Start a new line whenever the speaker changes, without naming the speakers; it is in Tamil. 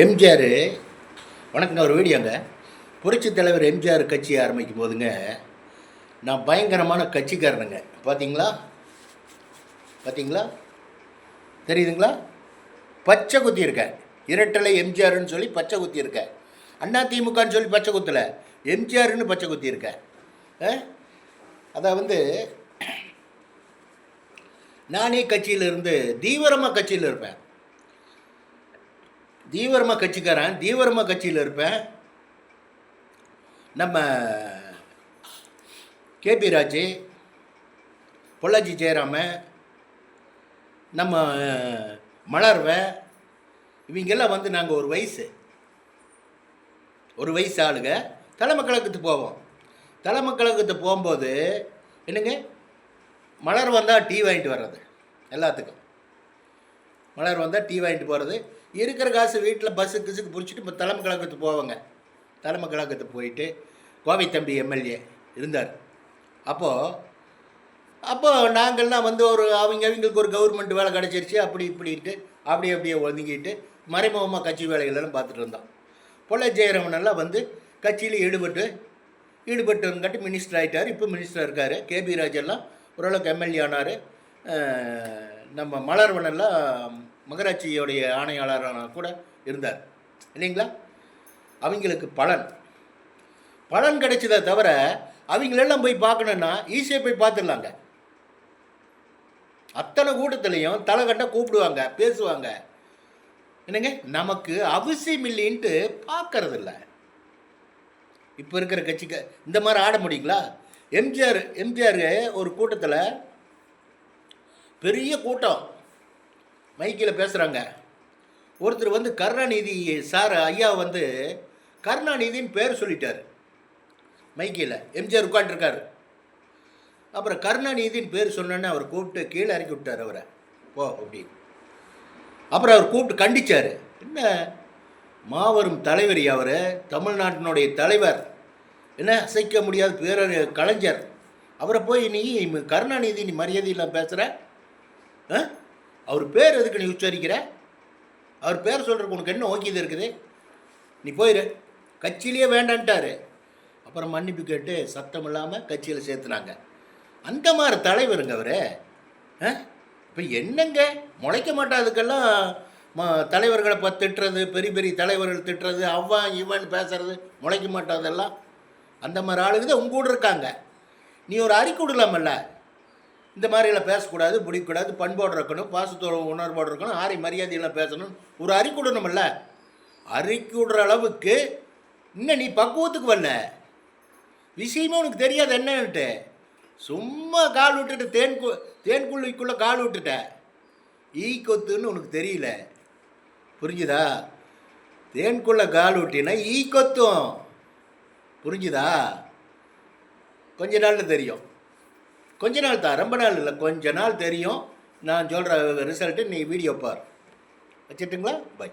எம்ஜிஆர் வணக்கங்க. ஒரு வீடியோங்க. புரட்சித் தலைவர் எம்ஜிஆர் கட்சி ஆரம்பிக்கும் போதுங்க, நான் பயங்கரமான கட்சிக்காரனுங்க. பார்த்தீங்களா தெரியுதுங்களா? பச்சை குத்தி இருக்கேன். இரட்டலை எம்ஜிஆர்னு சொல்லி பச்சை குத்தி இருக்கேன். அண்ணா திமுகன்னு சொல்லி பச்சை குத்தலை, எம்ஜிஆர்னு பச்சை குத்தி இருக்கேன். அதை நானே கட்சியில் இருந்து தீவிரமாக கட்சியில் இருப்பேன். தீவிரமாக கட்சிக்காரன், தீவிரமாக கட்சியில் இருப்பேன். நம்ம கேபி ராஜு, பொள்ளாச்சி ஜெயராம, நம்ம மலர்வை, இவங்கெல்லாம் நாங்கள் ஒரு வயசு ஆளுங்க தலைமை கழகத்துக்கு போவோம். தலைமை கழகத்துக்கு போகும்போது என்னங்க, மலர் வந்தால் டீ வாங்கிட்டு வர்றது. எல்லாத்துக்கும் மலர் வந்தால் டீ வாங்கிட்டு போகிறது. இருக்கிற காசு வீட்டில் பஸ்ஸுக்கு பிடிச்சிட்டு இப்போ தலைமை கழகத்துக்கு போவாங்க. தலைமை கழகத்துக்கு போயிட்டு கோவை தம்பி எம்எல்ஏ இருந்தார். அப்போது நாங்கள்லாம் அவங்களுக்கு ஒரு கவர்மெண்ட் வேலை கிடச்சிருச்சு, அப்படி இப்படின்ட்டு அப்படியே ஒதுங்கிட்டு மறைமுகமாக கட்சி வேலைகளெல்லாம் பார்த்துட்டு இருந்தோம். பொள்ளாச்சி ஜெயராமனெல்லாம் கட்சியில் ஈடுபட்டுங்காட்டி மினிஸ்டர் ஆகிட்டார். இப்போ மினிஸ்டர் இருக்கார். கேபி ராஜெல்லாம் ஓரளவுக்கு எம்எல்ஏ ஆனார். நம்ம மலர்வனெல்லாம் மகராட்சியோடைய ஆணையாளரான கூட இருந்தார் இல்லைங்களா? அவங்களுக்கு பலன் கிடைச்சதை தவிர அவங்களெல்லாம் போய் பார்க்கணுன்னா ஈஸியாக போய் பார்த்துடலாங்க. அத்தனை கூட்டத்துலேயும் தலை கண்ட கூப்பிடுவாங்க, பேசுவாங்க. என்னங்க, நமக்கு அவசியம் இல்லைன்ட்டு பார்க்கறதில்ல. இப்போ இருக்கிற கட்சிக்கு இந்த மாதிரி ஆட முடியுங்களா? எம்ஜிஆர் ஒரு கூட்டத்தில், பெரிய கூட்டம், மைக்கில் பேசுகிறாங்க. ஒருத்தர் கருணாநிதி சார் ஐயா கருணாநிதின்னு பேர் சொல்லிட்டார் மைக்கில். எம்ஜிஆர் உட்காந்துருக்காரு. அப்புறம் கருணாநிதின்னு பேர் சொன்னோன்னே அவர் கூப்பிட்டு கீழே இறக்கி விட்டார் அவரை, போ அப்படின்னு. அப்புறம் அவர் கூப்பிட்டு கண்டித்தார். என்ன மாபெரும் தலைவர் அவர், தமிழ்நாட்டினுடைய தலைவர், என்ன அசைக்க முடியாத பேரர் கலைஞர். அவரை போய் நீ கருணாநிதி நீ மரியாதையெல்லாம் பேசுகிற? அவர் பேர் எதுக்கு நீ உச்சரிக்கிற? அவர் பேர் சொல்கிறதுக்கு உனக்கு என்ன ஓக்கியது இருக்குது? நீ போயிரு, கட்சியிலேயே வேண்டான்ட்டார். அப்புறம் மன்னிப்பு கேட்டு சத்தம் இல்லாமல் கட்சியில் சேர்த்துனாங்க. அந்த மாதிரி தலைவருங்க அவர். இப்போ என்னங்க, முளைக்க மாட்டாதுக்கெல்லாம் தலைவர்களை திட்டுறது, பெரிய தலைவர்கள் திட்டுறது, இவன் பேசுறது முளைக்க மாட்டாதெல்லாம் அந்த மாதிரி ஆளுங்க தான் உங்க கூட இருக்காங்க. நீ ஒரு அறிக்கை விடலாமல்ல, இந்த மாதிரியெல்லாம் பேசக்கூடாது, பிடிக்கக்கூடாது, பண்போடு இருக்கணும், பாசத்தோட உணர்வோடு இருக்கணும், ஆரை மரியாதையெல்லாம் பேசணும், ஒரு அறிக்கை விடணுமில்ல. அறிக்கை விடுற அளவுக்கு இன்னும் நீ பக்குவத்துக்கு வரல. விஷயமே உனக்கு தெரியாது என்னன்ட்டு. சும்மா கால் விட்டுட்டு தேன்குள்ளிக்குள்ளே கால் விட்டுட்ட. ஈ கொத்துன்னு உனக்கு தெரியல, புரிஞ்சுதா? தேன்குள்ளே கால் விட்டினா ஈ கொத்தும், புரிஞ்சுதா? கொஞ்ச நாளில் தெரியும். கொஞ்ச நாள் தான், ரொம்ப நாள் இல்லை, கொஞ்ச நாள் தெரியும். நான் சொல்கிற ரிசல்ட்டு நீ வீடியோ பார். வச்சுட்டுங்களா? பை.